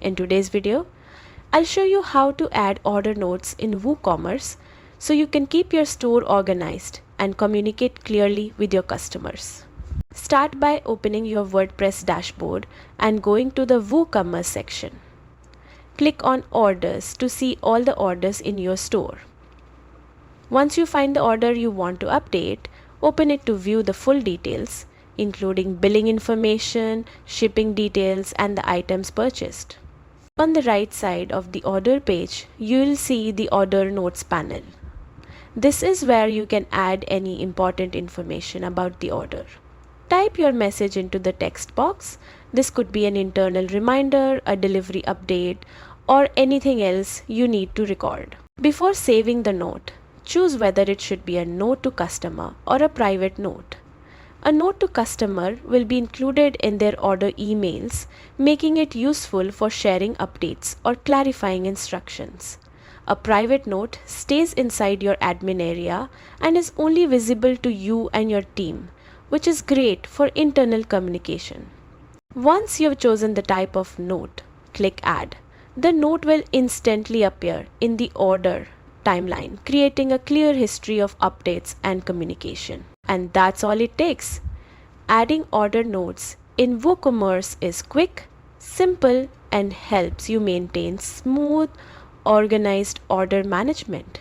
In today's video, I'll show you how to add order notes in WooCommerce so you can keep your store organized and communicate clearly with your customers. Start by opening your WordPress dashboard and going to the WooCommerce section. Click on Orders to see all the orders in your store. Once you find the order you want to update, open it to view the full details, including billing information, shipping details, and the items purchased. On the right side of the order page, you will see the Order Notes panel. This is where you can add any important information about the order. Type your message into the text box. This could be an internal reminder, a delivery update, or anything else you need to record. Before saving the note, choose whether it should be a note to customer or a private note. A note to customer will be included in their order emails, making it useful for sharing updates or clarifying instructions. A private note stays inside your admin area and is only visible to you and your team, which is great for internal communication. Once you have chosen the type of note, click Add. The note will instantly appear in the order timeline, creating a clear history of updates and communication. And that's all it takes. Adding order notes in WooCommerce is quick, simple, and helps you maintain smooth, organized order management.